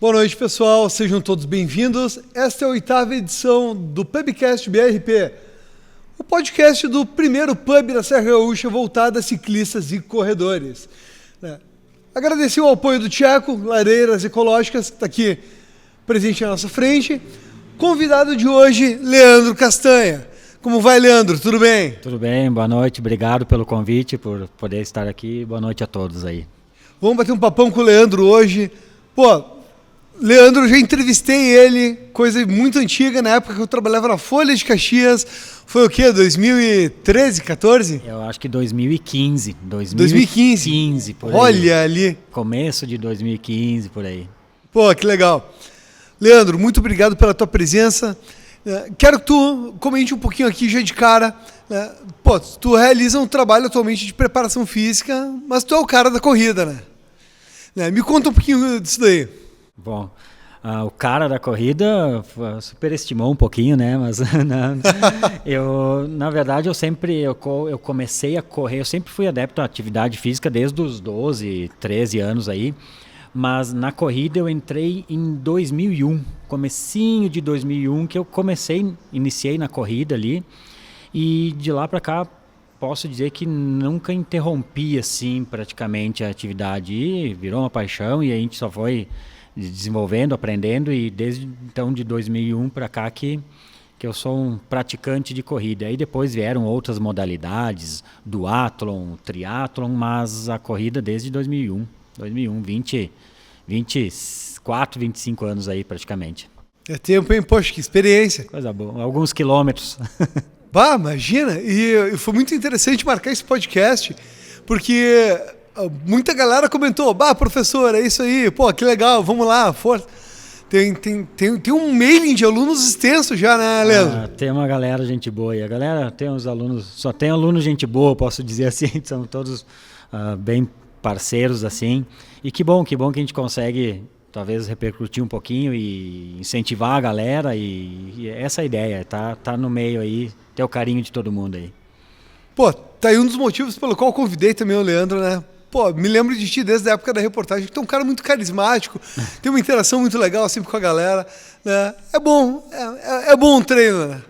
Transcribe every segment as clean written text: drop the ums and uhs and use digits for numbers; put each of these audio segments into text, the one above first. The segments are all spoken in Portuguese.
Boa noite, pessoal. Sejam todos bem-vindos. Esta é a 8ª edição do Pubcast BRP, o podcast do primeiro pub da Serra Gaúcha voltado a ciclistas e corredores. Agradecer o apoio do Tcheco, Lareiras Ecológicas, que está aqui presente na nossa frente. Convidado de hoje, Leandro Castanha. Como vai, Leandro? Tudo bem? Tudo bem, boa noite. Obrigado pelo convite, por poder estar aqui. Boa noite a todos aí. Vamos bater um papão com o Leandro hoje. Leandro, eu já entrevistei ele, coisa muito antiga, na época que eu trabalhava na Folha de Caxias. Foi o quê? 2013, 14? Eu acho que 2015. 2015, por aí. Olha ali. Começo de 2015, por aí. Que legal. Leandro, muito obrigado pela tua presença. Quero que tu comente um pouquinho aqui já de cara. Tu realiza um trabalho atualmente de preparação física, mas tu é o cara da corrida, né? Me conta um pouquinho disso daí. Bom, o cara da corrida superestimou um pouquinho, né? Mas na verdade, eu comecei a correr. Eu sempre fui adepto à atividade física desde os 12, 13 anos aí. Mas na corrida eu entrei em 2001, comecinho de 2001, que eu iniciei na corrida ali. E de lá para cá, posso dizer que nunca interrompi assim praticamente a atividade. E virou uma paixão e a gente só foi desenvolvendo, aprendendo, e desde então de 2001 para cá que eu sou um praticante de corrida. Aí depois vieram outras modalidades, duatlon, triatlon, mas a corrida desde 2001, 24, 25 anos aí praticamente. É tempo, hein? Poxa, que experiência. Coisa boa, alguns quilômetros. Imagina, e foi muito interessante marcar esse podcast, porque muita galera comentou, professor, é isso aí, que legal, vamos lá, força. Tem um mailing de alunos extenso já, né, Leandro? Tem uma galera gente boa, e a galera tem uns alunos, só tem alunos gente boa, posso dizer assim, são todos bem parceiros assim, e que bom que a gente consegue talvez repercutir um pouquinho e incentivar a galera, e essa é a ideia, tá no meio aí, ter o carinho de todo mundo aí. Tá aí um dos motivos pelo qual eu convidei também o Leandro, né? Me lembro de ti desde a época da reportagem, que tu é um cara muito carismático, tem uma interação muito legal sempre com a galera, né? É bom um treino, né?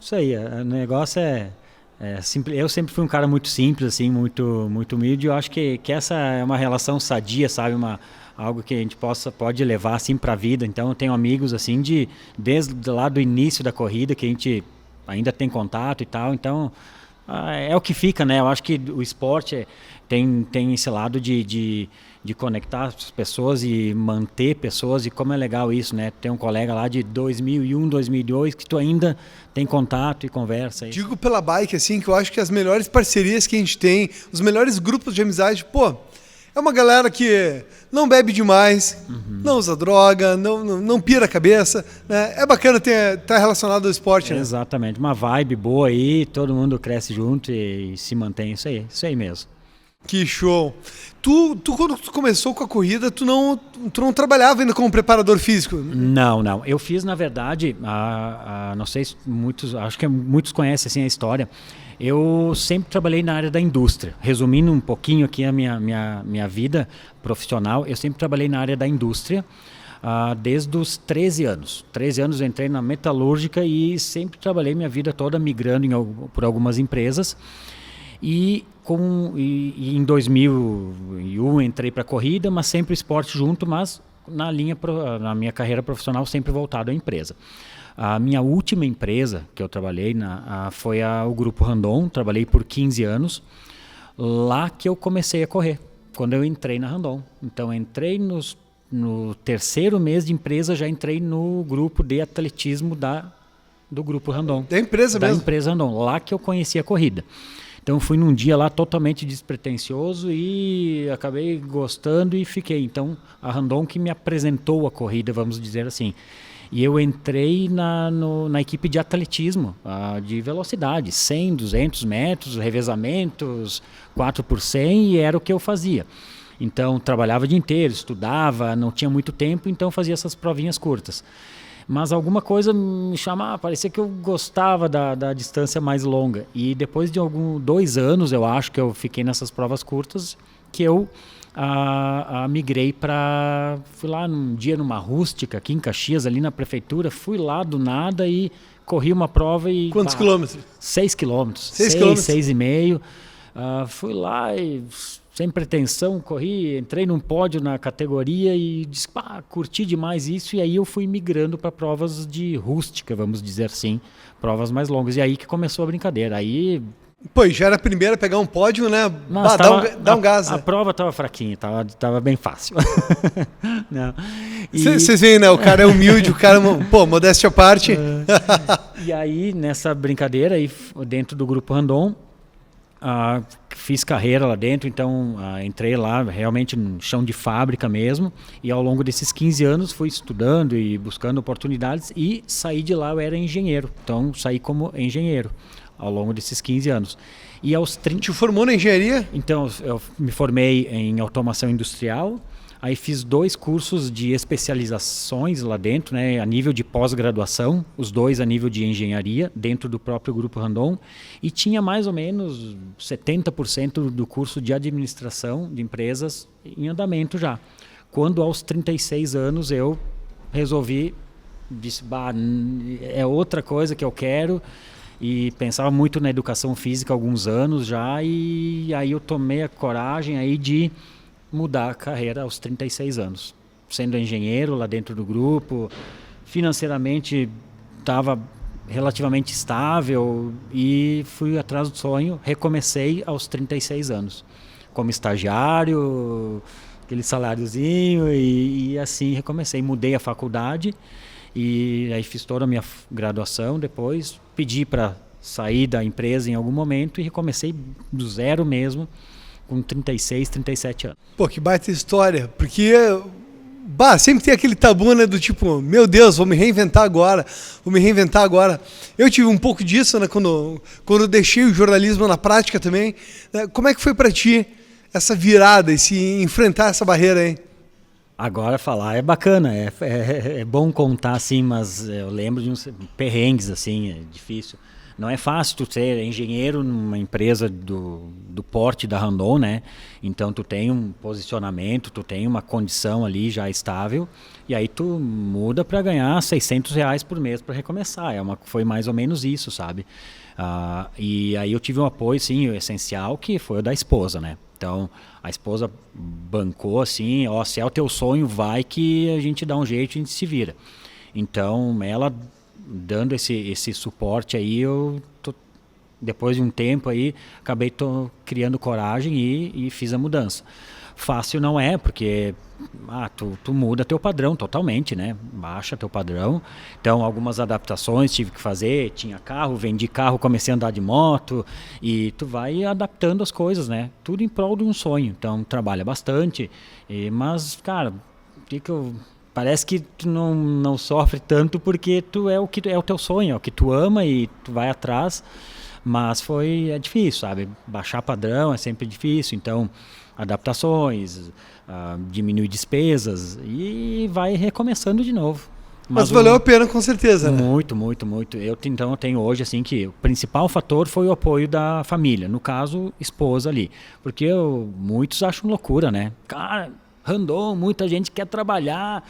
Isso aí, o negócio é simples. Eu sempre fui um cara muito simples, assim, muito, muito humilde, e eu acho que essa é uma relação sadia, sabe? Algo que a gente pode levar assim para a vida. Então eu tenho amigos assim desde lá do início da corrida que a gente ainda tem contato e tal, então é o que fica, né? Eu acho que o esporte tem esse lado de conectar as pessoas e manter pessoas, e como é legal isso, né? Tem um colega lá de 2001, 2002 que tu ainda tem contato e conversa. Digo pela bike, assim, que eu acho que as melhores parcerias que a gente tem, os melhores grupos de amizade, é uma galera que não bebe demais, não usa droga, não pira a cabeça, né? É bacana estar relacionado ao esporte, né? Exatamente, uma vibe boa aí, todo mundo cresce junto e se mantém, isso aí mesmo. Que show! Tu quando tu começou com a corrida, tu não trabalhava ainda como preparador físico? Não. Eu fiz, na verdade, não sei se acho que muitos conhecem assim a história. Eu sempre trabalhei na área da indústria. Resumindo um pouquinho aqui a minha vida profissional, eu sempre trabalhei na área da indústria desde os 13 anos. 13 anos eu entrei na metalúrgica e sempre trabalhei minha vida toda migrando por algumas empresas. E em 2001 entrei para a corrida, mas sempre esporte junto, mas na minha carreira profissional sempre voltado à empresa. A minha última empresa que eu trabalhei foi o Grupo Randon, trabalhei por 15 anos, lá que eu comecei a correr, quando eu entrei na Randon. Então eu entrei no terceiro mês de empresa, já entrei no grupo de atletismo do Grupo Randon. Da empresa mesmo? Da empresa Randon, lá que eu conheci a corrida. Então fui num dia lá totalmente despretensioso e acabei gostando e fiquei. Então a Randon que me apresentou a corrida, vamos dizer assim. E eu entrei na equipe de atletismo, de velocidade, 100, 200 metros, revezamentos, 4x100, e era o que eu fazia. Então trabalhava o dia inteiro, estudava, não tinha muito tempo, então fazia essas provinhas curtas. mas alguma coisa me chamava, parecia que eu gostava da distância mais longa. E depois de 2 anos, eu acho que eu fiquei nessas provas curtas, que eu migrei para... Fui lá um dia numa rústica aqui em Caxias, ali na prefeitura, fui lá do nada e corri uma prova e... Quantos quilômetros? 6 quilômetros. 6 quilômetros? 6,5. Fui lá e, sem pretensão, corri, entrei num pódio na categoria e disse, curti demais isso. E aí eu fui migrando para provas de rústica, vamos dizer assim, provas mais longas. E aí que começou a brincadeira. Aí... Pô, já era a primeira a pegar um pódio, né? Nossa, dá um gás. A prova tava fraquinha, tava bem fácil. Vocês veem, né? O cara é humilde, o cara... Pô, modéstia à parte. E aí, nessa brincadeira, aí, dentro do Grupo Randon, fiz carreira lá dentro, então entrei lá realmente no chão de fábrica mesmo, e ao longo desses 15 anos fui estudando e buscando oportunidades, e saí de lá, eu era engenheiro, então saí como engenheiro ao longo desses 15 anos. E aos 30... Te formou na engenharia? Então, eu me formei em automação industrial, aí fiz 2 cursos de especializações lá dentro, né, a nível de pós-graduação, os 2 a nível de engenharia, dentro do próprio Grupo Randon, e tinha mais ou menos 70% do curso de administração de empresas em andamento já. Quando aos 36 anos eu resolvi, disse, é outra coisa que eu quero, e pensava muito na educação física há alguns anos já, e aí eu tomei a coragem aí de mudar a carreira aos 36 anos. Sendo engenheiro lá dentro do grupo, financeiramente estava relativamente estável e fui atrás do sonho, recomecei aos 36 anos. Como estagiário, aquele saláriozinho e assim recomecei. Mudei a faculdade e aí fiz toda a minha graduação depois, pedi para sair da empresa em algum momento e recomecei do zero mesmo, com 36, 37 anos. Pô, que baita história, porque sempre tem aquele tabu, né, do tipo, meu Deus, vou me reinventar agora. Eu tive um pouco disso, né, quando eu deixei o jornalismo na prática também. Como é que foi para ti essa virada, esse enfrentar essa barreira aí? Agora falar é bacana, é bom contar assim, mas eu lembro de uns perrengues assim, é difícil. Não é fácil tu ser engenheiro numa empresa do porte da Randon, né? Então tu tem um posicionamento, tu tem uma condição ali já estável, e aí tu muda para ganhar R$600 por mês para recomeçar. Foi mais ou menos isso, sabe? E aí eu tive um apoio, sim, essencial, que foi o da esposa, né? Então a esposa bancou assim, se é o teu sonho, vai que a gente dá um jeito, a gente se vira. Então ela dando esse suporte aí, depois de um tempo aí, acabei criando coragem e fiz a mudança. Fácil não é, porque tu muda teu padrão totalmente, né? Baixa teu padrão. Então, algumas adaptações tive que fazer. Tinha carro, vendi carro, comecei a andar de moto. E tu vai adaptando as coisas, né? Tudo em prol de um sonho. Então, trabalha bastante. Mas, cara, parece que tu não sofre tanto porque é o teu sonho, é o que tu ama e tu vai atrás. Mas é difícil, sabe? Baixar padrão é sempre difícil. Então, adaptações, diminuir despesas e vai recomeçando de novo. Mas valeu a pena, com certeza, né? Muito, muito, muito. Então eu tenho hoje assim que o principal fator foi o apoio da família, no caso, esposa ali. Porque muitos acham loucura, né? Cara, Randon, muita gente quer trabalhar,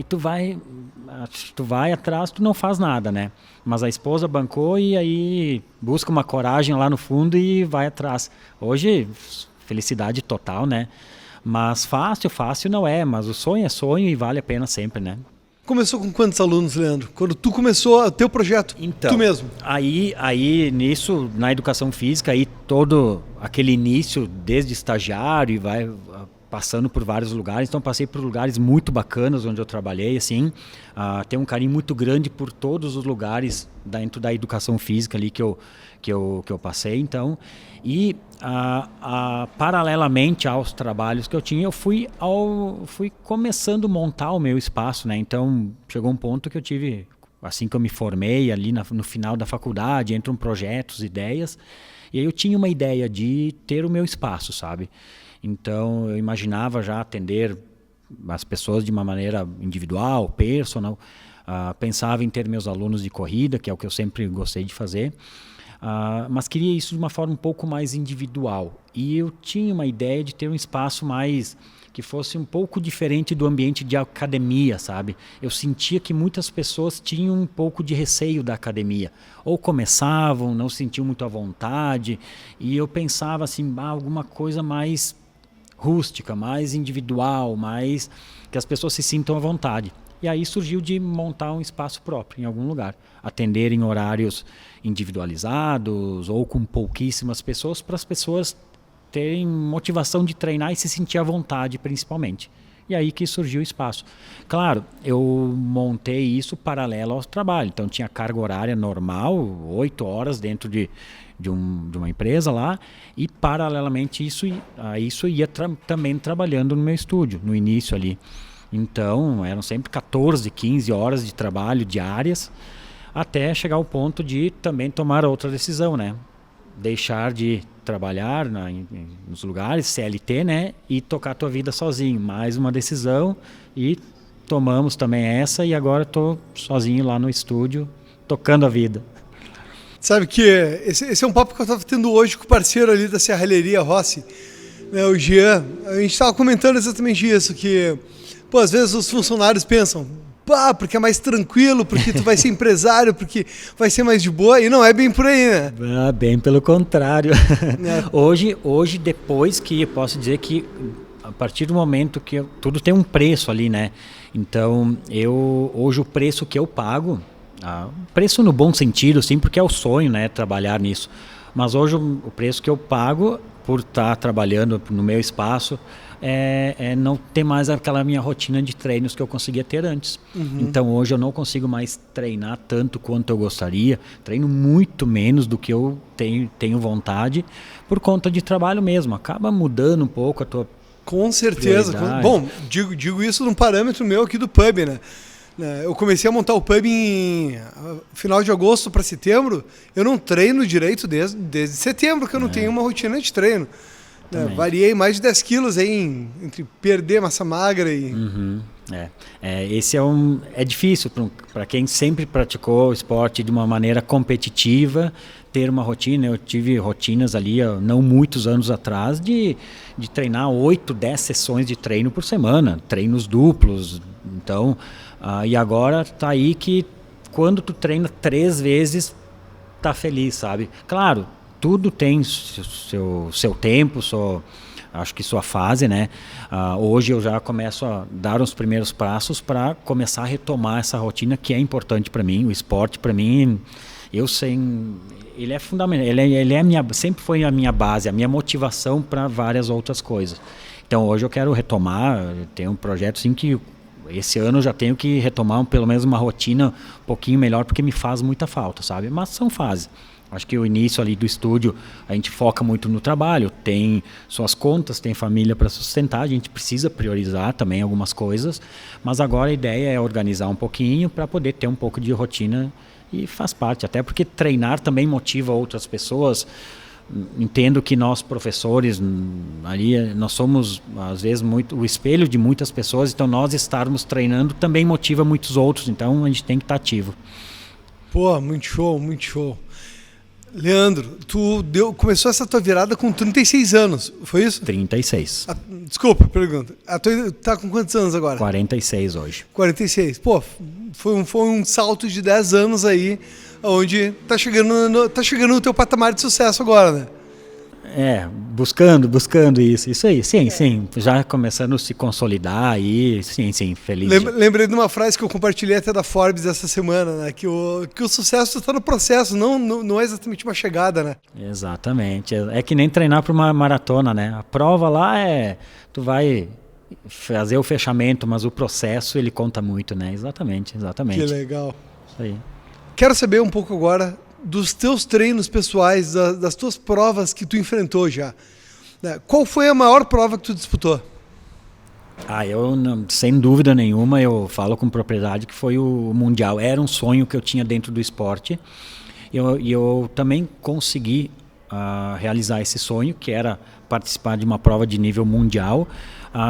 tu vai atrás, tu não faz nada, né? Mas a esposa bancou e aí busca uma coragem lá no fundo e vai atrás. Hoje, felicidade total, né? Mas fácil não é, mas o sonho é sonho e vale a pena sempre, né? Começou com quantos alunos, Leandro? Quando tu começou o teu projeto, então, tu mesmo? Aí nisso, na educação física, aí todo aquele início, desde estagiário e vai passando por vários lugares. Então passei por lugares muito bacanas onde eu trabalhei, assim. Tenho um carinho muito grande por todos os lugares dentro da educação física ali que eu passei, então. E paralelamente aos trabalhos que eu tinha, eu fui começando a montar o meu espaço, né? Então chegou um ponto que eu tive, assim que eu me formei ali no final da faculdade, entram projetos, ideias, e aí eu tinha uma ideia de ter o meu espaço, sabe? Então eu imaginava já atender as pessoas de uma maneira individual, personal, Pensava em ter meus alunos de corrida, que é o que eu sempre gostei de fazer, mas queria isso de uma forma um pouco mais individual. E eu tinha uma ideia de ter um espaço mais que fosse um pouco diferente do ambiente de academia, sabe? Eu sentia que muitas pessoas tinham um pouco de receio da academia. Ou começavam, não se sentiam muito à vontade, e eu pensava assim, alguma coisa mais rústica, mais individual, mais que as pessoas se sintam à vontade. E aí surgiu de montar um espaço próprio em algum lugar, atender em horários individualizados ou com pouquíssimas pessoas, para as pessoas terem motivação de treinar e se sentir à vontade, principalmente. E aí que surgiu o espaço. Claro, eu montei isso paralelo ao trabalho, então tinha carga horária normal, 8 horas dentro de uma empresa lá, e paralelamente a isso ia também trabalhando no meu estúdio, no início ali. Então, eram sempre 14, 15 horas de trabalho diárias, até chegar ao ponto de também tomar outra decisão, né? Deixar de trabalhar nos lugares, CLT, né? E tocar a tua vida sozinho. Mais uma decisão e tomamos também essa, e agora estou sozinho lá no estúdio, tocando a vida. Sabe que esse é um papo que eu estava tendo hoje com o parceiro ali da Serralheria Rossi, né, o Jean. A gente estava comentando exatamente isso, que às vezes os funcionários pensam, porque é mais tranquilo, porque tu vai ser empresário, porque vai ser mais de boa, e não é bem por aí, né? Bem pelo contrário. Hoje, depois que eu posso dizer que a partir do momento que tudo tem um preço ali, né? Então, hoje o preço que eu pago, preço no bom sentido, sim, porque é o sonho, né? Trabalhar nisso. Mas hoje o preço que eu pago por estar trabalhando no meu espaço não ter mais aquela minha rotina de treinos que eu conseguia ter antes. Então hoje eu não consigo mais treinar tanto quanto eu gostaria, treino muito menos do que eu tenho vontade, por conta de trabalho mesmo. Acaba mudando um pouco a tua Com certeza. Bom, digo isso num parâmetro meu aqui do pub, né? Eu comecei a montar o pub em final de agosto para setembro. Eu não treino direito desde setembro, que eu não tenho uma rotina de treino. Variei mais de 10 quilos aí entre perder massa magra e... Esse é difícil para quem sempre praticou o esporte de uma maneira competitiva, ter uma rotina. Eu tive rotinas ali, não muitos anos atrás, de treinar 8, 10 sessões de treino por semana, treinos duplos. Então, e agora tá aí que quando tu treina 3 vezes, tá feliz, sabe? Claro, tudo tem seu tempo, acho que sua fase, né? Hoje eu já começo a dar os primeiros passos para começar a retomar essa rotina que é importante para mim. O esporte, para mim, ele é fundamental. Ele sempre foi a minha base, a minha motivação para várias outras coisas. Então hoje eu quero retomar, tenho um projeto assim que esse ano eu já tenho que retomar pelo menos uma rotina um pouquinho melhor, porque me faz muita falta, sabe? Mas são fases. Acho que o início ali do estúdio, a gente foca muito no trabalho, tem suas contas, tem família para sustentar, a gente precisa priorizar também algumas coisas, mas agora a ideia é organizar um pouquinho para poder ter um pouco de rotina, e faz parte, até porque treinar também motiva outras pessoas. Entendo que nós professores ali, nós somos às vezes muito o espelho de muitas pessoas, então nós estarmos treinando também motiva muitos outros, então a gente tem que estar ativo. Muito show, muito show. Leandro, tu começou essa tua virada com 36 anos, foi isso? 36. Desculpa, pergunta. Tu tá com quantos anos agora? 46 hoje. 46. Foi um salto de 10 anos aí, onde tá chegando no teu patamar de sucesso agora, né? Buscando isso aí, sim, já começando a se consolidar aí, sim, feliz. Lembrei de uma frase que eu compartilhei até da Forbes essa semana, né? Que o sucesso está no processo, não é exatamente uma chegada, né? Exatamente, é que nem treinar para uma maratona, né? A prova lá tu vai fazer o fechamento, mas o processo ele conta muito, né? Exatamente. Que legal. Isso aí. Quero saber um pouco agora dos teus treinos pessoais, das tuas provas que tu enfrentou já. Qual foi a maior prova que tu disputou? Eu sem dúvida nenhuma, eu falo com propriedade que foi o Mundial. Era um sonho que eu tinha dentro do esporte, e eu também consegui realizar esse sonho, que era participar de uma prova de nível mundial,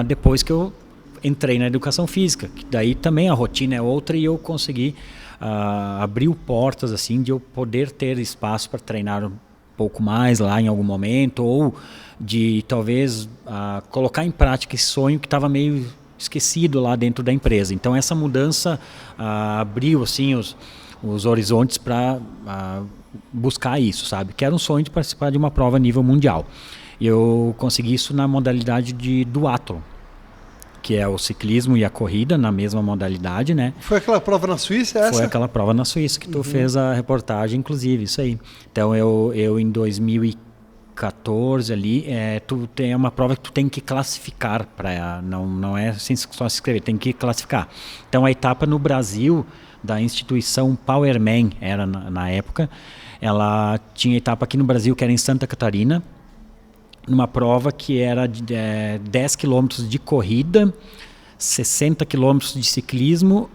depois que eu entrei na educação física, que daí também a rotina é outra e eu consegui abriu portas assim de eu poder ter espaço para treinar um pouco mais lá em algum momento, ou de talvez colocar em prática esse sonho que estava meio esquecido lá dentro da empresa. Então essa mudança abriu assim os horizontes para buscar isso, sabe? Que era um sonho de participar de uma prova a nível mundial. E eu consegui isso na modalidade de duatlon, que é o ciclismo e a corrida na mesma modalidade, né? Foi aquela prova na Suíça, essa? Foi aquela prova na Suíça que tu fez a reportagem, inclusive, isso aí. Então eu em 2014 ali, tu tem uma prova que tu tem que classificar para não é assim só se inscrever, tem que classificar. Então a etapa no Brasil da instituição Powerman era na época, ela tinha etapa aqui no Brasil que era em Santa Catarina, numa prova que era de 10 quilômetros de corrida, 60 quilômetros de ciclismo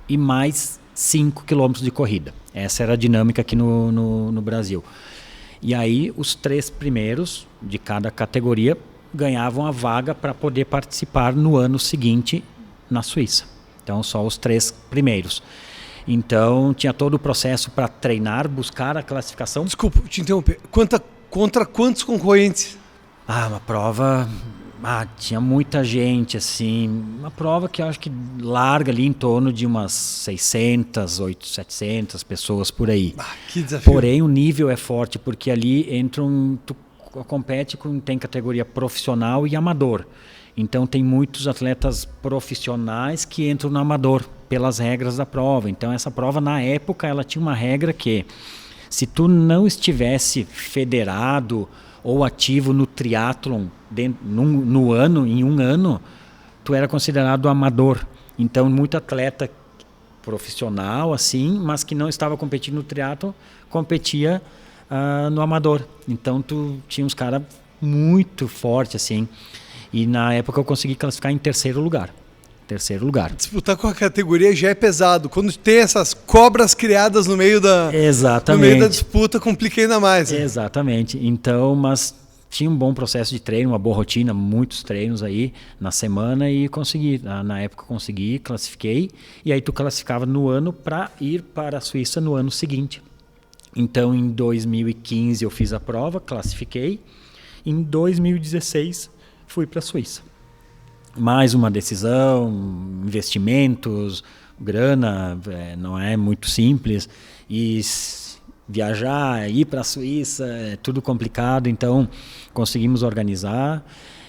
e mais 5 quilômetros de corrida. Essa era a dinâmica aqui no Brasil. E aí os 3 primeiros de cada categoria ganhavam a vaga para poder participar no ano seguinte na Suíça. Então só os 3 primeiros. Então tinha todo o processo para treinar, buscar a classificação. Desculpa te interromper. Contra quantos concorrentes? Uma prova... tinha muita gente, assim, uma prova que eu acho que larga ali em torno de umas 600, 700 pessoas por aí. Que desafio. Porém, o nível é forte, porque ali tu compete tem categoria profissional e amador. Então tem muitos atletas profissionais que entram no amador, pelas regras da prova. Então essa prova, na época, ela tinha uma regra que se tu não estivesse federado ou ativo no triatlon em um ano, tu era considerado amador. Então, muito atleta profissional, assim, mas que não estava competindo no triatlon, competia no amador. Então, tu tinha uns caras muito fortes, assim. E na época eu consegui classificar em terceiro lugar. Disputar com a categoria já é pesado. Quando tem essas cobras criadas no meio da disputa, complica ainda mais. Né? Exatamente. Então, mas tinha um bom processo de treino, uma boa rotina, muitos treinos aí na semana e consegui. Na época consegui, classifiquei. E aí tu classificava no ano para ir para a Suíça no ano seguinte. Então, em 2015 eu fiz a prova, classifiquei. Em 2016 fui para a Suíça. Mais uma decisão, investimentos, grana, não é muito simples. E viajar, ir para a Suíça, é tudo complicado. Então, conseguimos organizar.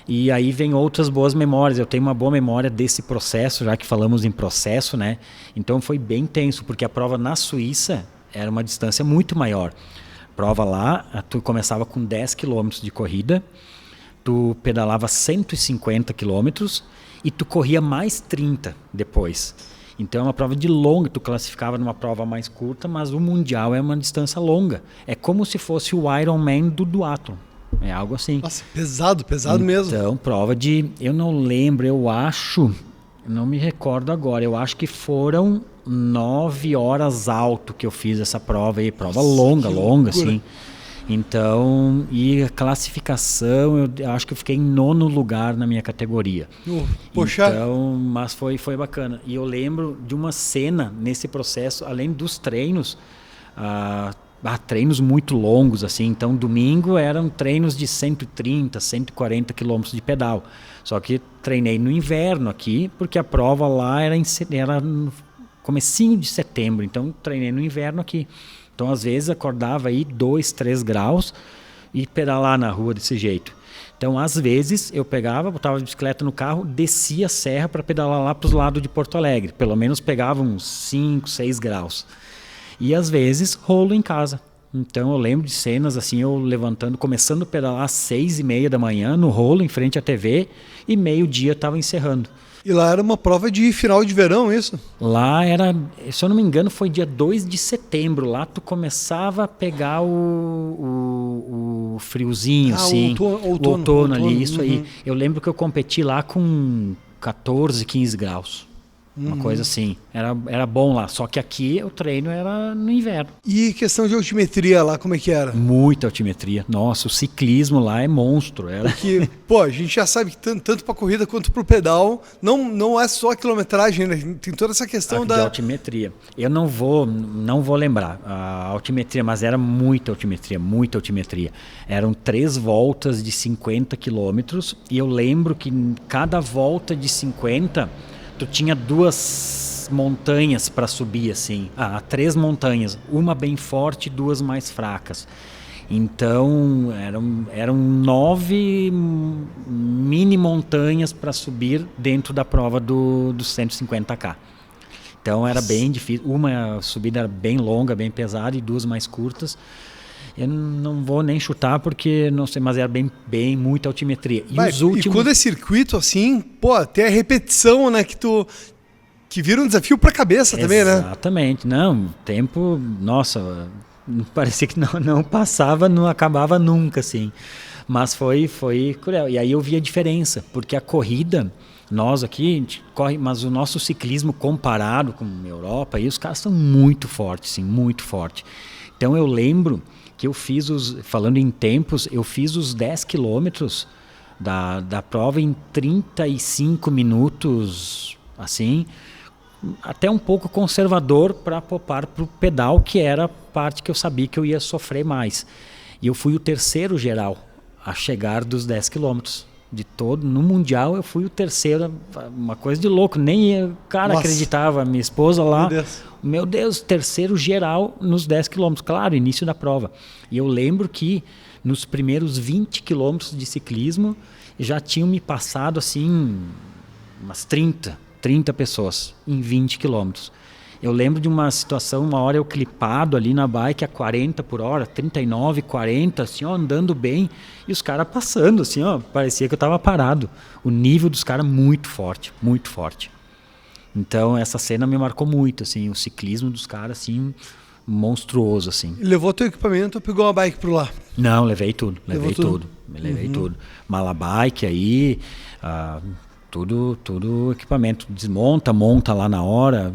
E aí vem outras boas memórias. Eu tenho uma boa memória desse processo, já que falamos em processo, né? Então, foi bem tenso, porque a prova na Suíça era uma distância muito maior. Prova lá, tu começava com 10 quilômetros de corrida, tu pedalava 150 quilômetros e tu corria mais 30 depois. Então é uma prova de longa, tu classificava numa prova mais curta, mas o Mundial é uma distância longa. É como se fosse o Ironman do duatlon. É algo assim. Nossa, pesado mesmo. Então, prova eu não lembro, não me recordo agora, eu acho que foram 9 horas alto que eu fiz essa prova aí, prova longa, assim. Então, e a classificação, eu acho que eu fiquei em 9º lugar na minha categoria. Poxa. Então, mas foi bacana. E eu lembro de uma cena nesse processo, além dos treinos, treinos muito longos, assim. Então, domingo eram treinos de 130, 140 quilômetros de pedal. Só que treinei no inverno aqui, porque a prova lá era no comecinho de setembro. Então, treinei no inverno aqui. Então, às vezes, acordava aí 2, 3 graus e pedalar na rua desse jeito. Então, às vezes, eu botava a bicicleta no carro, descia a serra para pedalar lá para os lados de Porto Alegre. Pelo menos pegava uns 5, 6 graus. E, às vezes, rolo em casa. Então, eu lembro de cenas assim, eu levantando, começando a pedalar às 6:30 da manhã, no rolo, em frente à TV, e meio-dia estava encerrando. E lá era uma prova de final de verão, isso? Lá era, se eu não me engano, foi dia 2 de setembro. Lá tu começava a pegar o friozinho, assim. O outono ali, isso aí. Eu lembro que eu competi lá com 14, 15 graus. Uma coisa assim. Era bom lá. Só que aqui o treino era no inverno. E questão de altimetria lá, como é que era? Muita altimetria. Nossa, o ciclismo lá é monstro. Porque, pô, a gente já sabe que tanto para corrida quanto para o pedal, não é só a quilometragem, né? Tem toda essa questão de altimetria. Eu não vou lembrar a altimetria, mas era muita altimetria, muita altimetria. Eram 3 voltas de 50 quilômetros e eu lembro que em cada volta de 50 tu tinha 2 montanhas para subir, assim. 3 montanhas, uma bem forte e 2 mais fracas. Então eram 9 mini montanhas para subir dentro da prova do 150K. Então era bem difícil. Uma subida era bem longa, bem pesada, e 2 mais curtas. Eu não vou nem chutar porque não sei, mas era bem muita altimetria. E quando é circuito assim, pô, tem a repetição, né, que vira um desafio para a cabeça também, né? Exatamente. Não, tempo, nossa, parecia que não passava, não acabava nunca, assim. Mas foi cruel. E aí eu vi a diferença, porque a corrida, nós aqui, a gente corre, mas o nosso ciclismo comparado com a Europa, aí os caras são muito fortes, sim, muito forte. Então eu lembro que eu fiz falando em tempos, eu fiz os 10 quilômetros da prova em 35 minutos, assim, até um pouco conservador para poupar para o pedal, que era a parte que eu sabia que eu ia sofrer mais. E eu fui o terceiro geral a chegar dos 10 quilômetros. De todo, no Mundial eu fui o terceiro, uma coisa de louco, nem o cara acreditava, minha esposa lá, meu Deus, terceiro geral nos 10 quilômetros, claro, início da prova. E eu lembro que nos primeiros 20 quilômetros de ciclismo já tinham me passado assim umas 30 pessoas em 20 quilômetros. Eu lembro de uma situação, uma hora eu clipado ali na bike a 40 por hora, 39, 40, assim, ó, andando bem, e os caras passando, assim, ó, parecia que eu estava parado. O nível dos caras muito forte, muito forte. Então essa cena me marcou muito, assim, o ciclismo dos caras, assim, monstruoso, assim. Levou teu equipamento ou pegou uma bike por lá? Não, levei tudo. Levei tudo. Mala bike aí, tudo equipamento, desmonta, monta lá na hora.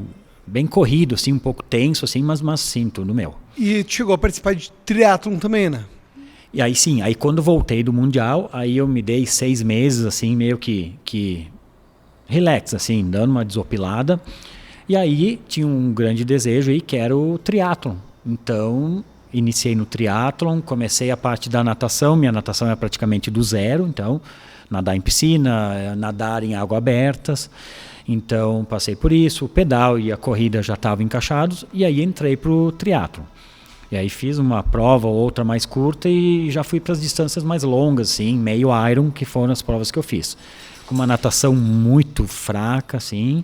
Bem corrido, assim, um pouco tenso, assim, mas sim, tudo meu. E chegou a participar de triatlon também, né? E aí sim, aí quando voltei do Mundial, aí eu me dei 6 meses, assim, meio que relax, assim, dando uma desopilada. E aí tinha um grande desejo aí, que era o triatlon. Então, iniciei no triatlon, comecei a parte da natação, minha natação é praticamente do zero, então, nadar em piscina, nadar em água abertas. Então passei por isso, o pedal e a corrida já estavam encaixados, e aí entrei para o triatlon. E aí fiz uma prova ou outra mais curta e já fui para as distâncias mais longas, assim, meio Iron, que foram as provas que eu fiz. Com uma natação muito fraca, assim,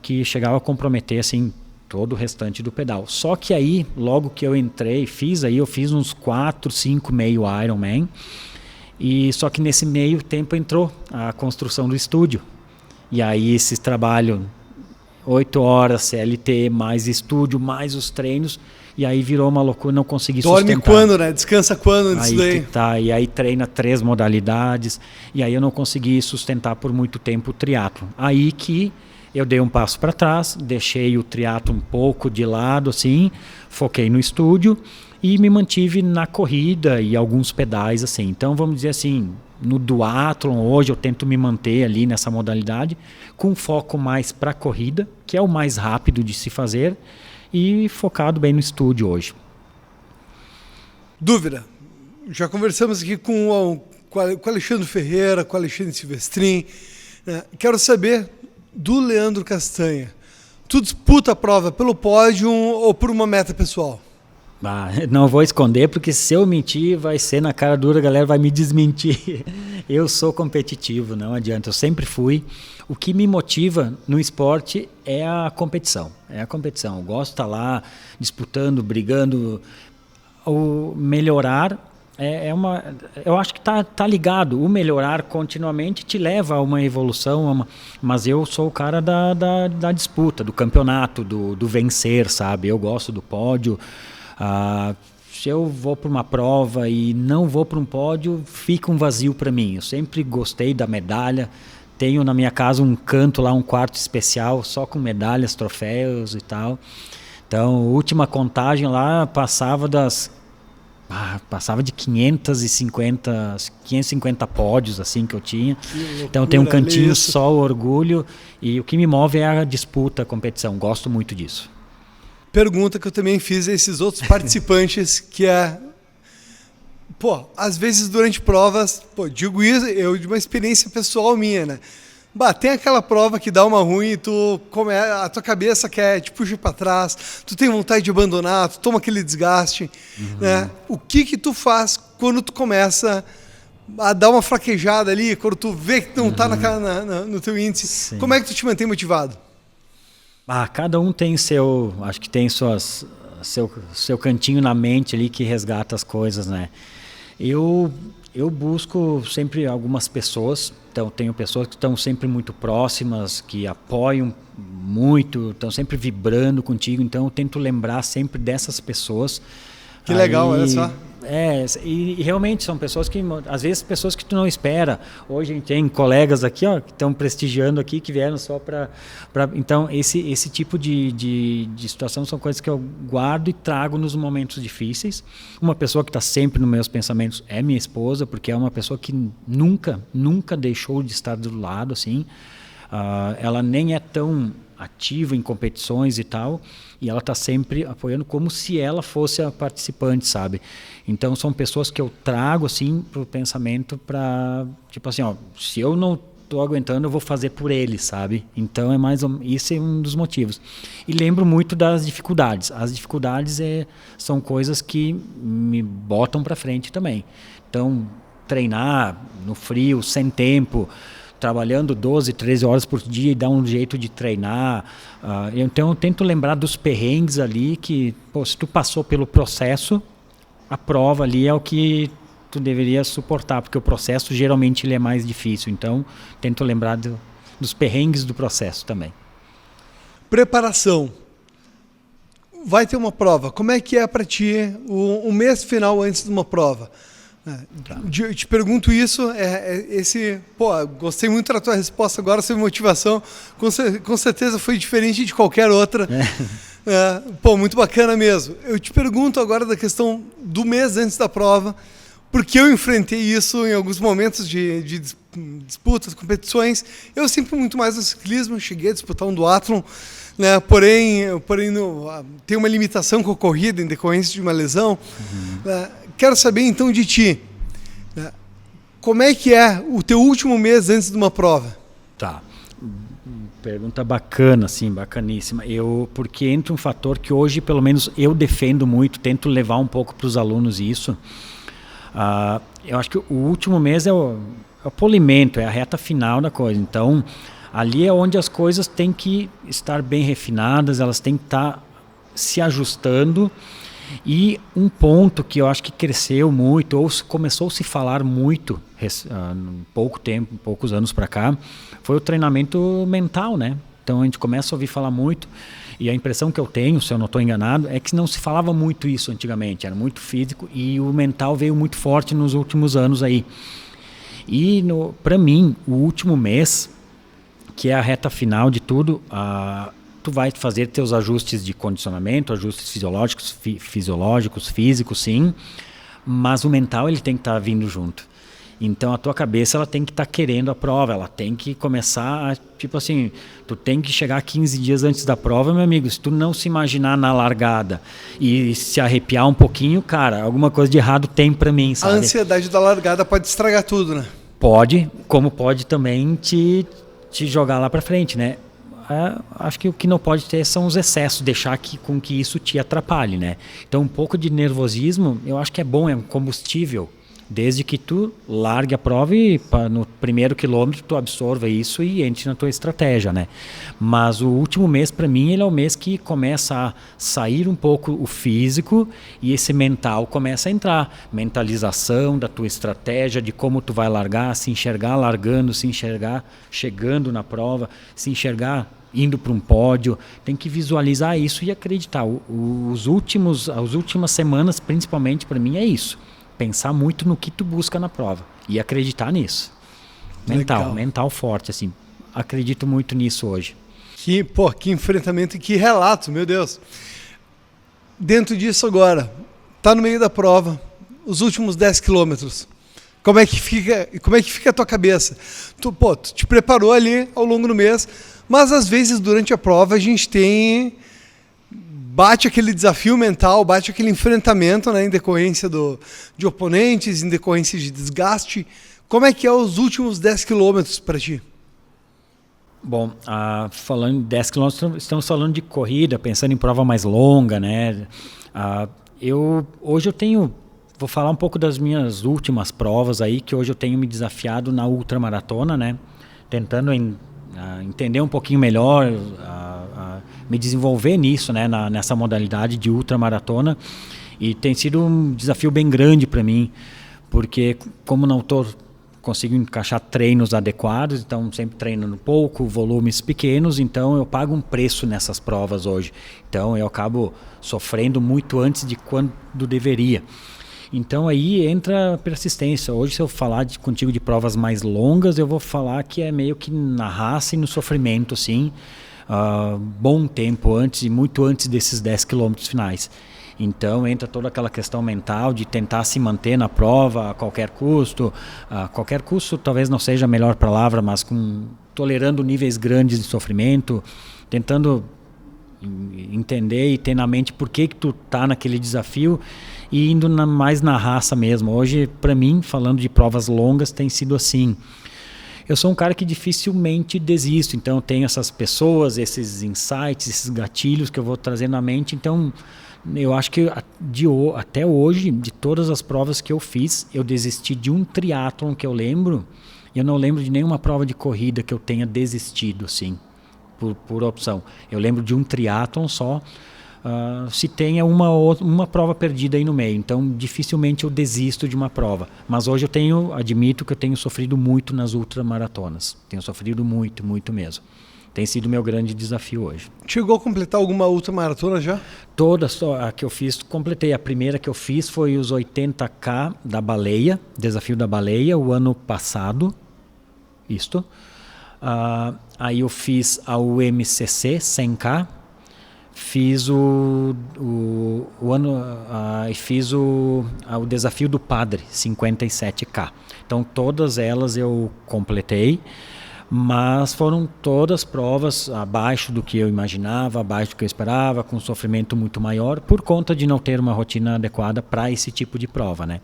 que chegava a comprometer, assim, todo o restante do pedal. Só que aí, logo que eu entrei, eu fiz uns 4, 5 meio Ironman, e só que nesse meio tempo entrou a construção do estúdio. E aí esse trabalho, 8 horas CLT, mais estúdio, mais os treinos, e aí virou uma loucura, não consegui sustentar. Dorme quando, né? Descansa quando disso daí? Tá, e aí treina 3 modalidades, e aí eu não consegui sustentar por muito tempo o triatlo. Aí que eu dei um passo para trás, deixei o triatlo um pouco de lado, assim, foquei no estúdio e me mantive na corrida e alguns pedais, assim. Então, vamos dizer assim, no duatlon hoje eu tento me manter ali nessa modalidade, com foco mais para a corrida, que é o mais rápido de se fazer, e focado bem no estúdio hoje. Dúvida. Já conversamos aqui com o Alexandre Ferreira, com o Alexandre Silvestrin. Quero saber do Leandro Castanha. Tu disputa a prova pelo pódio ou por uma meta pessoal? Não vou esconder, porque se eu mentir, vai ser na cara dura, a galera vai me desmentir. Eu sou competitivo, não adianta, eu sempre fui. O que me motiva no esporte é a competição. Eu gosto de estar lá disputando, brigando. O melhorar eu acho que tá ligado. O melhorar continuamente te leva a uma evolução, mas eu sou o cara da disputa, do campeonato, do vencer, sabe? Eu gosto do pódio. Se eu vou para uma prova e não vou para um pódio, fica um vazio para mim. Eu sempre gostei da medalha, tenho na minha casa um canto lá, um quarto especial, só com medalhas, troféus e tal. Então, a última contagem lá passava de 550 pódios assim que eu tinha. Então tem um cantinho só o orgulho, e o que me move é a disputa, a competição. Gosto muito disso. Pergunta que eu também fiz a esses outros participantes, que é, às vezes durante provas, digo isso, eu de uma experiência pessoal minha, né? Tem aquela prova que dá uma ruim e a tua cabeça quer te puxar para trás, tu tem vontade de abandonar, tu toma aquele desgaste, né? O que tu faz quando tu começa a dar uma fraquejada ali, quando tu vê que não tá no teu índice? Sim. Como é que tu te mantém motivado? Cada um tem acho que tem seu cantinho na mente ali que resgata as coisas, né? Eu busco sempre algumas pessoas. Então, tenho pessoas que estão sempre muito próximas, que apoiam muito, estão sempre vibrando contigo. Então, eu tento lembrar sempre dessas pessoas. Que legal, olha só. E realmente são pessoas que, às vezes, pessoas que tu não espera. Hoje a gente tem colegas aqui, que estão prestigiando aqui, que vieram só para... Então, esse tipo de situação são coisas que eu guardo e trago nos momentos difíceis. Uma pessoa que está sempre nos meus pensamentos é minha esposa, porque é uma pessoa que nunca deixou de estar do lado, assim. Ela nem é tão ativa em competições e tal, e ela está sempre apoiando como se ela fosse a participante, sabe? Então são pessoas que eu trago assim pro pensamento para, tipo assim, se eu não tô aguentando, eu vou fazer por eles, sabe? Então isso é um dos motivos. E lembro muito das dificuldades. As dificuldades são coisas que me botam para frente também. Então, treinar no frio, sem tempo, trabalhando 12, 13 horas por dia e dar um jeito de treinar. Então eu tento lembrar dos perrengues ali que, se tu passou pelo processo, a prova ali é o que tu deveria suportar, porque o processo geralmente ele é mais difícil. Então tento lembrar dos perrengues do processo também. Preparação. Vai ter uma prova. Como é que é para ti o mês final antes de uma prova? Eu te pergunto isso, gostei muito da tua resposta agora sobre motivação, com certeza foi diferente de qualquer outra. Muito bacana mesmo. Eu te pergunto agora da questão do mês antes da prova, porque eu enfrentei isso em alguns momentos de disputas, competições. Eu sempre muito mais no ciclismo, cheguei a disputar um duatlon, né? Porém tem uma limitação com a corrida em decorrência de uma lesão. Quero saber então de ti, né? Como é que é o teu último mês antes de uma prova? Tá, pergunta bacana, assim, bacaníssima. Porque entra um fator que hoje, pelo menos, eu defendo muito, tento levar um pouco para os alunos isso. Eu acho que o último mês é o polimento, é a reta final da coisa. Então, ali é onde as coisas têm que estar bem refinadas, elas têm que estar se ajustando. E um ponto que eu acho que cresceu muito, ou começou a se falar muito poucos anos para cá, foi o treinamento mental, né? Então a gente começa a ouvir falar muito, e a impressão que eu tenho, se eu não estou enganado, é que não se falava muito isso antigamente, era muito físico, e o mental veio muito forte nos últimos anos aí. E para mim, o último mês, que é a reta final de tudo, tu vai fazer teus ajustes de condicionamento, ajustes fisiológicos, físicos, sim, mas o mental ele tem que estar vindo junto. Então a tua cabeça ela tem que estar querendo a prova, ela tem que começar, tipo assim, tu tem que chegar 15 dias antes da prova, meu amigo, se tu não se imaginar na largada e se arrepiar um pouquinho, cara, alguma coisa de errado tem pra mim, sabe? A ansiedade da largada pode estragar tudo, né? Pode, como pode também te jogar lá pra frente, né? Acho que o que não pode ter são os excessos, deixar com que isso te atrapalhe, né? Então um pouco de nervosismo, eu acho que é bom, é um combustível, desde que tu largue a prova e no primeiro quilômetro tu absorva isso e entre na tua estratégia, né? Mas o último mês para mim ele é o mês que começa a sair um pouco o físico e esse mental começa a entrar, mentalização da tua estratégia, de como tu vai largar, se enxergar largando, se enxergar chegando na prova, se enxergar indo para um pódio, tem que visualizar isso e acreditar. As últimas semanas principalmente para mim é isso. Pensar muito no que tu busca na prova e acreditar nisso. mental forte, assim. Acredito muito nisso hoje. Que enfrentamento e que relato, meu Deus. Dentro disso agora, tá no meio da prova, os últimos 10 quilômetros. Como é que fica a tua cabeça? Tu te preparou ali ao longo do mês, mas às vezes durante a prova a gente bate aquele desafio mental, bate aquele enfrentamento, né, em decorrência de oponentes, em decorrência de desgaste. Como é que é os últimos 10 quilômetros para ti? Bom, falando de 10 km, estamos falando de corrida, pensando em prova mais longa, né? Hoje eu tenho, vou falar um pouco das minhas últimas provas aí, que hoje eu tenho me desafiado na ultramaratona, né? Tentando entender um pouquinho melhor, me desenvolver nisso, né? Nessa modalidade de ultramaratona. E tem sido um desafio bem grande para mim, porque como não consigo encaixar treinos adequados, então sempre treinando pouco, volumes pequenos, então eu pago um preço nessas provas hoje. Então eu acabo sofrendo muito antes de quando deveria. Então aí entra a persistência. Hoje, se eu falar contigo de provas mais longas, eu vou falar que é meio que na raça e no sofrimento, assim, bom tempo antes e muito antes desses 10 quilômetros finais. Então entra toda aquela questão mental de tentar se manter na prova a qualquer custo. Qualquer custo talvez não seja a melhor palavra, mas tolerando níveis grandes de sofrimento, tentando entender e ter na mente por que tu tá naquele desafio e indo mais na raça mesmo. Hoje, para mim, falando de provas longas, tem sido assim. Eu sou um cara que dificilmente desisto, então eu tenho essas pessoas, esses insights, esses gatilhos que eu vou trazendo na mente. Então eu acho que até hoje, de todas as provas que eu fiz, eu desisti de um triatlon que eu lembro. Eu não lembro de nenhuma prova de corrida que eu tenha desistido, assim, por opção. Eu lembro de um triatlon só, se tenha uma prova perdida aí no meio. Então, dificilmente eu desisto de uma prova. Mas hoje admito que eu tenho sofrido muito nas ultramaratonas. Tenho sofrido muito, muito mesmo. Tem sido o meu grande desafio hoje. Chegou a completar alguma ultramaratona já? Todas a que eu fiz, completei. A primeira que eu fiz foi os 80K da Baleia, Desafio da Baleia, o ano passado. Aí eu fiz a UMCC 100K, fiz fiz o Desafio do Padre 57K. Então todas elas eu completei. Mas foram todas provas abaixo do que eu imaginava, abaixo do que eu esperava, com sofrimento muito maior, por conta de não ter uma rotina adequada para esse tipo de prova, né?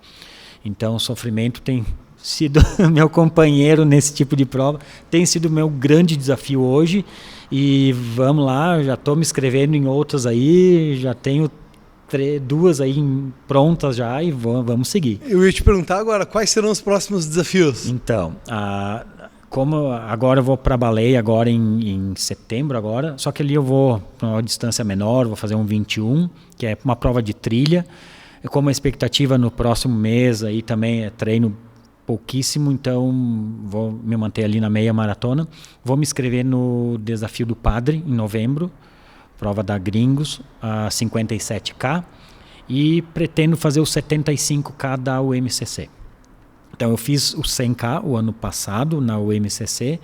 Então o sofrimento tem sido meu companheiro nesse tipo de prova, tem sido meu grande desafio hoje, e vamos lá, já estou me inscrevendo em outras aí, já tenho 2 aí prontas já, e vamos seguir. Eu ia te perguntar agora, quais serão os próximos desafios? Então, como agora eu vou para a Baleia agora em setembro agora, só que ali eu vou para uma distância menor, vou fazer um 21, que é uma prova de trilha. E como a expectativa no próximo mês aí também é treino pouquíssimo, então vou me manter ali na meia maratona. Vou me inscrever no Desafio do Padre em novembro, prova da Gringos, a 57K, e pretendo fazer o 75K da UMCC. Então eu fiz o 100K o ano passado na UMCC.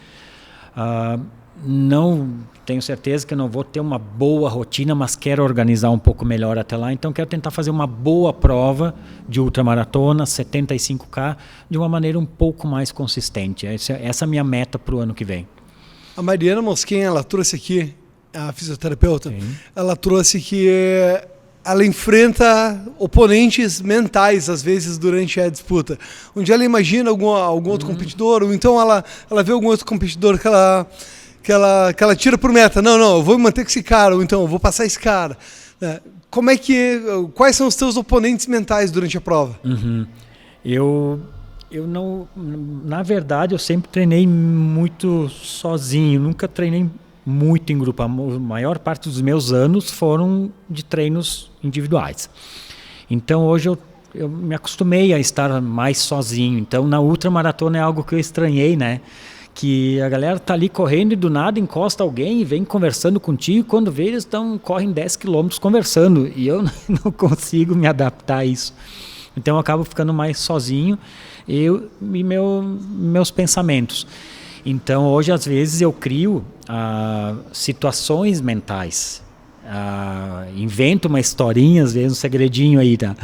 Não tenho certeza que eu não vou ter uma boa rotina, mas quero organizar um pouco melhor até lá. Então quero tentar fazer uma boa prova de ultramaratona, 75K, de uma maneira um pouco mais consistente. Essa é a minha meta para o ano que vem. A Mariana Mosquen, ela trouxe aqui, a fisioterapeuta, Sim. Ela trouxe que ela enfrenta oponentes mentais, às vezes, durante a disputa. Onde ela imagina algum outro competidor, ou então ela vê algum outro competidor que ela tira por meta. Não, eu vou me manter com esse cara, ou então eu vou passar esse cara. Quais são os teus oponentes mentais durante a prova? Eu não... Na verdade, eu sempre treinei muito sozinho, nunca treinei muito em grupo. A maior parte dos meus anos foram de treinos individuais. Então hoje eu me acostumei a estar mais sozinho. Então na ultramaratona é algo que eu estranhei, né? Que a galera tá ali correndo e do nada encosta alguém e vem conversando contigo, e quando vê eles correm 10 quilômetros conversando, e eu não consigo me adaptar a isso. Então eu acabo ficando mais sozinho. eu e meus pensamentos. Então, hoje, às vezes, eu crio situações mentais. Invento uma historinha, às vezes um segredinho aí, tá?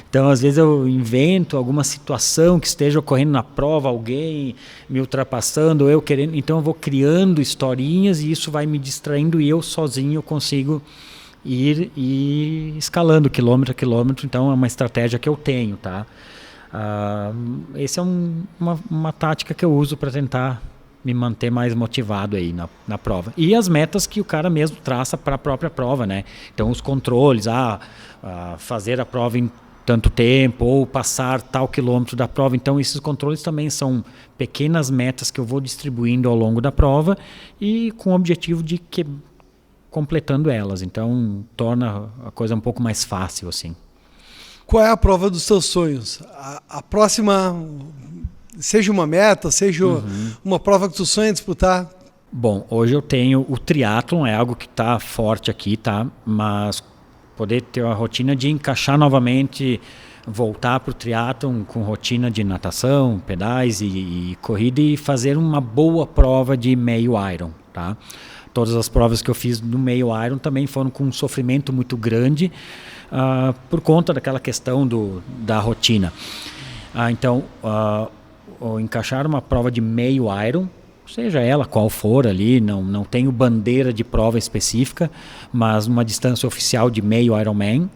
Então, às vezes eu invento alguma situação que esteja ocorrendo na prova, alguém me ultrapassando, eu querendo, então eu vou criando historinhas e isso vai me distraindo e eu sozinho consigo ir escalando quilômetro a quilômetro, então é uma estratégia que eu tenho, tá? Essa é uma tática que eu uso para tentar me manter mais motivado aí na prova. E as metas que o cara mesmo traça para a própria prova, né? Então, os controles, fazer a prova em tanto tempo, ou passar tal quilômetro da prova. Então, esses controles também são pequenas metas que eu vou distribuindo ao longo da prova e com o objetivo de completando elas. Então, torna a coisa um pouco mais fácil, assim. Qual é a prova dos seus sonhos? A próxima... Seja uma meta, seja uma prova que tu sonha disputar? Bom, hoje eu tenho o triatlon, é algo que está forte aqui, tá? Mas poder ter a rotina de encaixar novamente, voltar para o triatlon com rotina de natação, pedais e corrida e fazer uma boa prova de meio Iron, tá? Todas as provas que eu fiz no meio Iron também foram com um sofrimento muito grande por conta daquela questão da rotina. Então... ou encaixar uma prova de meio Iron, seja ela qual for ali, não tenho bandeira de prova específica, mas uma distância oficial de meio Ironman,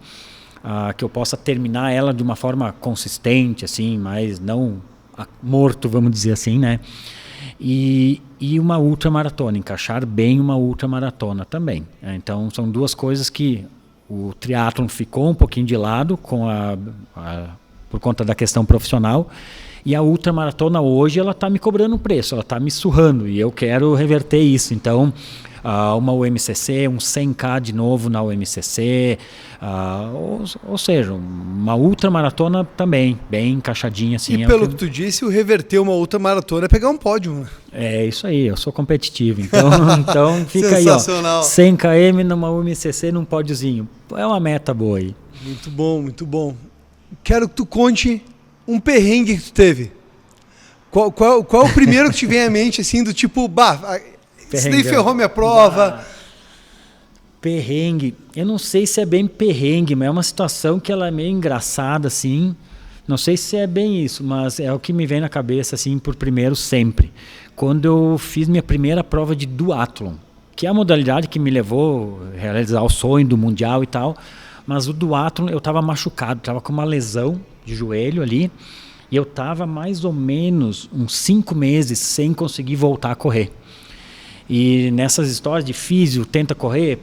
que eu possa terminar ela de uma forma consistente, assim, mas não morto, vamos dizer assim, né? E uma ultramaratona, encaixar bem uma ultramaratona também. Então, são duas coisas que o triatlon ficou um pouquinho de lado por conta da questão profissional. E a ultramaratona hoje, ela está me cobrando um preço, ela está me surrando e eu quero reverter isso. Então, uma UMCC, um 100K de novo na UMCC, ou seja, uma ultramaratona também, bem encaixadinha. Assim, e pelo que tu disse, o reverter uma ultramaratona é pegar um pódio. Né? É isso aí, eu sou competitivo. Então fica aí, ó, 100 km numa UMCC num pódiozinho. É uma meta boa aí. Muito bom, muito bom. Quero que tu conte um perrengue que tu teve. Qual é o primeiro que te vem à mente, assim, do tipo, isso daí ferrou minha prova? Perrengue. Eu não sei se é bem perrengue, mas é uma situação que ela é meio engraçada, assim. Não sei se é bem isso, mas é o que me vem na cabeça, assim, por primeiro sempre. Quando eu fiz minha primeira prova de duatlon, que é a modalidade que me levou a realizar o sonho do mundial e tal, mas o duatlon eu estava machucado, estava com uma lesão de joelho ali, e eu estava mais ou menos uns 5 meses sem conseguir voltar a correr. E nessas histórias de físio, tenta correr,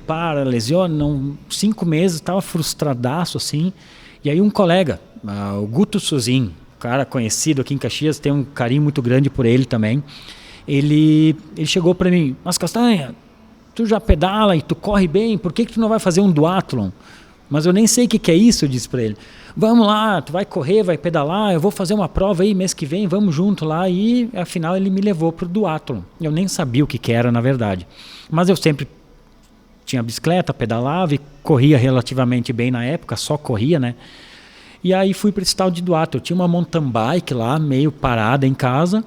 lesiona, 5 meses, estava frustradaço assim. E aí um colega, o Guto Suzin, cara conhecido aqui em Caxias, tem um carinho muito grande por ele também, ele chegou para mim, mas Castanha, tu já pedala e tu corre bem, por que tu não vai fazer um duatlon? Mas eu nem sei o que é isso, eu disse para ele. Vamos lá, tu vai correr, vai pedalar, eu vou fazer uma prova aí mês que vem, vamos junto lá. E afinal ele me levou para o duatlon. Eu nem sabia o que era, na verdade. Mas eu sempre tinha bicicleta, pedalava e corria relativamente bem na época, só corria, né? E aí fui para esse tal de duatlon. Eu tinha uma mountain bike lá, meio parada em casa,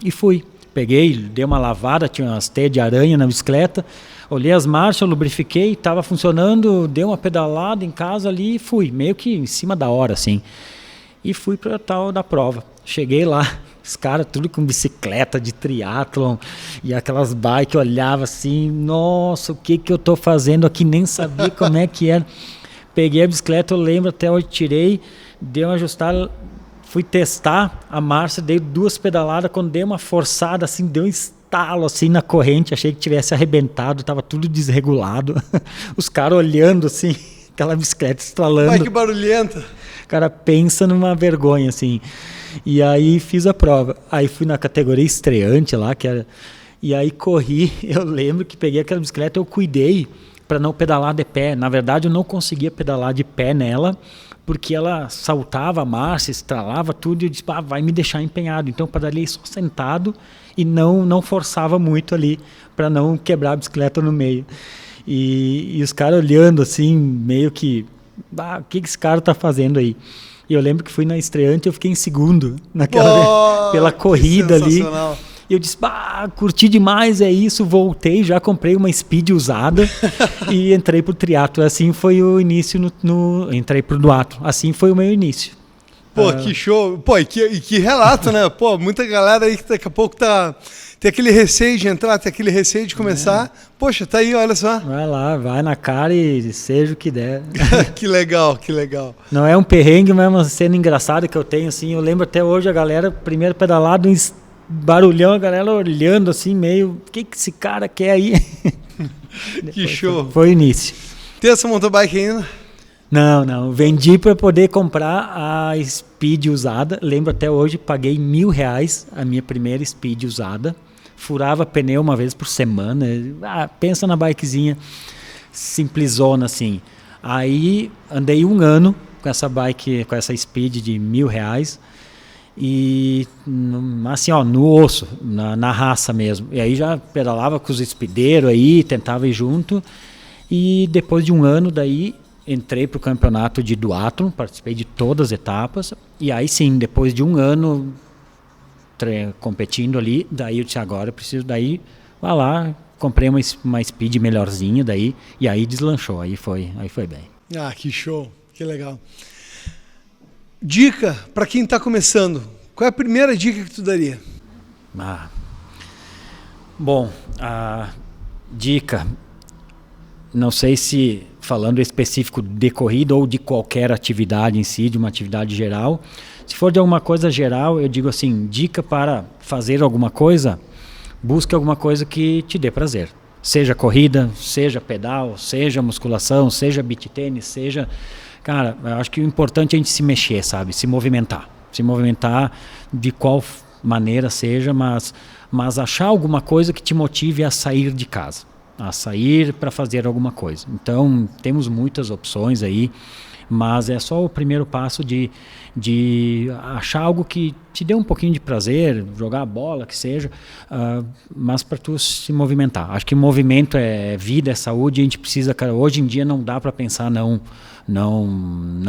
e fui. Peguei, dei uma lavada, tinha umas teias de aranha na bicicleta, olhei as marchas, lubrifiquei, estava funcionando, dei uma pedalada em casa ali e fui, meio que em cima da hora, assim. E fui para a tal da prova. Cheguei lá, os caras tudo com bicicleta de triatlon e aquelas bikes, eu olhava assim, nossa, o que eu estou fazendo aqui? Nem sabia como é que era. Peguei a bicicleta, eu lembro até onde tirei, dei uma ajustada, fui testar a marcha, dei 2 pedaladas, quando dei uma forçada, assim, deu um estalo assim na corrente, achei que tivesse arrebentado, tava tudo desregulado. Os caras olhando assim, aquela bicicleta estralando. Ai, que barulhenta. O cara pensa numa vergonha, assim. E aí fiz a prova. Aí fui na categoria estreante lá, que era... E aí corri, eu lembro que peguei aquela bicicleta, eu cuidei para não pedalar de pé. Na verdade, eu não conseguia pedalar de pé nela, porque ela saltava a marcha, estralava tudo, e eu disse, vai me deixar empenhado. Então eu pedalei só sentado e não forçava muito ali para não quebrar a bicicleta no meio. E os caras olhando assim, meio que, o que esse cara tá fazendo aí? E eu lembro que fui na estreante, eu fiquei em segundo pela corrida ali. E eu disse, curti demais, é isso, voltei, já comprei uma Speed usada e entrei pro triatlo. Assim foi o início, entrei pro duatlo. Assim foi o meu início. Pô, que show. Pô, e que relato, né? Pô, muita galera aí que daqui a pouco tem aquele receio de entrar, tem aquele receio de começar. Poxa, tá aí, olha só. Vai lá, vai na cara e seja o que der. Que legal, que legal. Não é um perrengue, mas é uma cena engraçada que eu tenho, assim. Eu lembro até hoje a galera, primeiro pedalado, barulhão, a galera olhando assim, meio, o que esse cara quer aí? Que show. Foi o início. Tem essa mountain bike ainda? Não. Vendi para poder comprar a Speed usada. Lembro até hoje, paguei R$1.000 a minha primeira Speed usada. Furava pneu uma vez por semana. Pensa na bikezinha simplesona assim. Aí andei 1 ano com essa bike, com essa Speed de R$1.000. E assim, no osso, na raça mesmo. E aí já pedalava com os speedeiros aí, tentava ir junto. E depois de 1 ano daí, entrei para o campeonato de duathlon, participei de todas as etapas. E aí sim, depois de 1 ano competindo ali, daí eu disse, agora eu preciso daí, vai lá, comprei uma speed melhorzinha daí, e aí deslanchou, aí foi bem. Que show, que legal. Dica para quem está começando. Qual é a primeira dica que tu daria? Bom, a dica, não sei se falando específico de corrida ou de qualquer atividade em si, de uma atividade geral. Se for de alguma coisa geral, eu digo assim, dica para fazer alguma coisa, busque alguma coisa que te dê prazer. Seja corrida, seja pedal, seja musculação, seja beach tênis, seja... Cara, eu acho que o importante é a gente se mexer, sabe? Se movimentar. Se movimentar de qual maneira seja, mas achar alguma coisa que te motive a sair de casa. A sair para fazer alguma coisa. Então, temos muitas opções aí, mas é só o primeiro passo de achar algo que te dê um pouquinho de prazer, jogar a bola, que seja, mas para tu se movimentar. Acho que movimento é vida, é saúde, e a gente precisa, cara, hoje em dia não dá para pensar não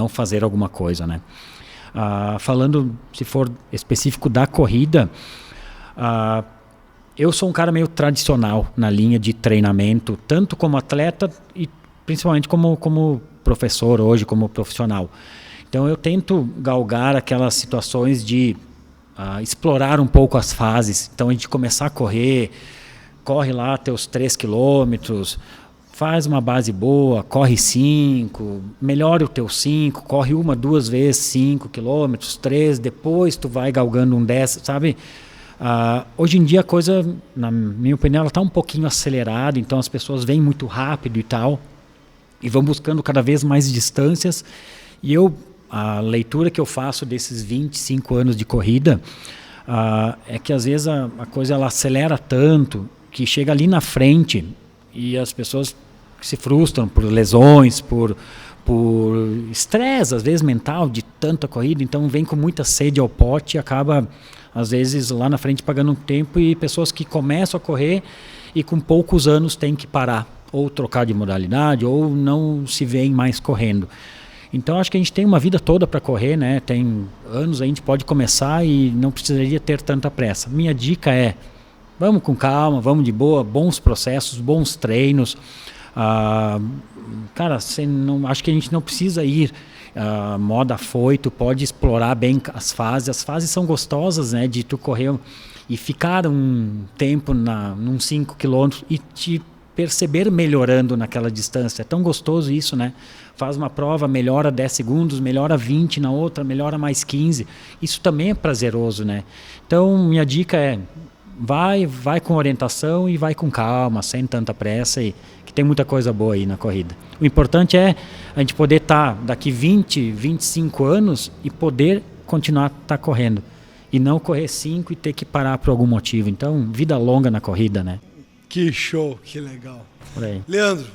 fazer alguma coisa, né? Falando, se for específico da corrida, eu sou um cara meio tradicional na linha de treinamento, tanto como atleta e principalmente como professor hoje, como profissional. Então eu tento galgar aquelas situações de explorar um pouco as fases. Então a gente começar a correr, corre lá teus 3 quilômetros, faz uma base boa, corre 5, melhora o teu 5, corre 1, 2 vezes 5 quilômetros, 3, depois tu vai galgando um 10, sabe? Hoje em dia a coisa, na minha opinião, ela está um pouquinho acelerada, então as pessoas vêm muito rápido e tal, e vão buscando cada vez mais distâncias, e a leitura que eu faço desses 25 anos de corrida é que às vezes a coisa ela acelera tanto, que chega ali na frente, e as pessoas se frustram por lesões, por estresse, às vezes mental, de tanta corrida, então vem com muita sede ao pote e acaba, às vezes, lá na frente pagando um tempo, e pessoas que começam a correr e com poucos anos têm que parar, ou trocar de modalidade, ou não se veem mais correndo. Então acho que a gente tem uma vida toda para correr, né? Tem anos, a gente pode começar e não precisaria ter tanta pressa. Minha dica é, vamos com calma, vamos de boa, bons processos, bons treinos. Cara, acho que a gente não precisa ir moda afoito, pode explorar bem as fases são gostosas, né, de tu correr e ficar um tempo num 5 quilômetros e te perceber melhorando naquela distância, é tão gostoso isso, né? Faz uma prova, melhora 10 segundos, melhora 20 na outra, melhora mais 15, isso também é prazeroso, né? Então minha dica é, vai com orientação e vai com calma, sem tanta pressa, e que tem muita coisa boa aí na corrida. O importante é a gente poder estar daqui 20, 25 anos e poder continuar correndo. E não correr 5 e ter que parar por algum motivo. Então, vida longa na corrida, né? Que show, que legal. Por aí. Leandro,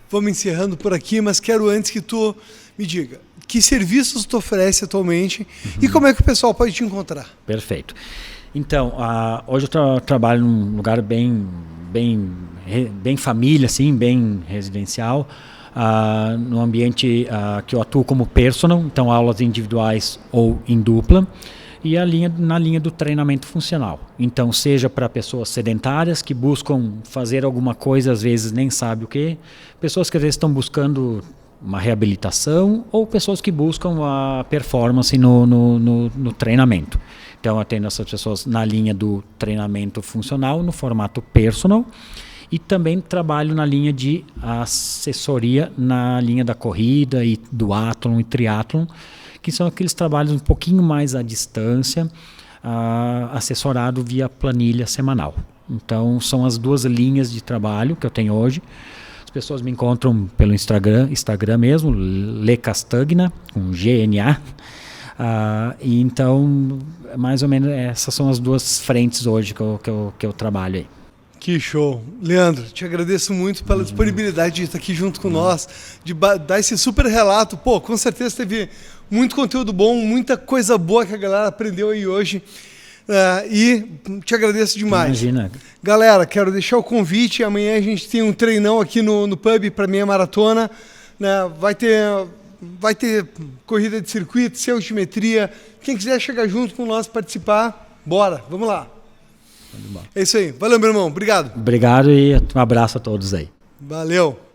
vamos encerrando por aqui, mas quero antes que tu me diga, que serviços tu oferece atualmente e como é que o pessoal pode te encontrar? Perfeito. Então, hoje eu trabalho num lugar bem família, assim, bem residencial. no ambiente que eu atuo como personal, então aulas individuais ou em dupla, e na linha do treinamento funcional. Então, seja para pessoas sedentárias que buscam fazer alguma coisa, às vezes nem sabem o que, pessoas que às vezes estão buscando uma reabilitação, ou pessoas que buscam a performance no treinamento. Então, eu atendo essas pessoas na linha do treinamento funcional, no formato personal, e também trabalho na linha de assessoria, na linha da corrida e do duatlon e triatlon, que são aqueles trabalhos um pouquinho mais à distância, assessorado via planilha semanal. Então, são as duas linhas de trabalho que eu tenho hoje. As pessoas me encontram pelo Instagram mesmo, Le Castagna, com GNA. E então, mais ou menos, essas são as duas frentes hoje que eu trabalho aí. Que show. Leandro, te agradeço muito pela disponibilidade de estar aqui junto com nós, de dar esse super relato. Pô, com certeza teve muito conteúdo bom, muita coisa boa que a galera aprendeu aí hoje. E te agradeço demais. Imagina. Galera, quero deixar o convite. Amanhã a gente tem um treinão aqui no pub para minha maratona. Né? Vai ter corrida de circuito, sem altimetria. Quem quiser chegar junto com nós, participar, bora, vamos lá. É isso aí. Valeu, meu irmão. Obrigado. Obrigado e um abraço a todos aí. Valeu.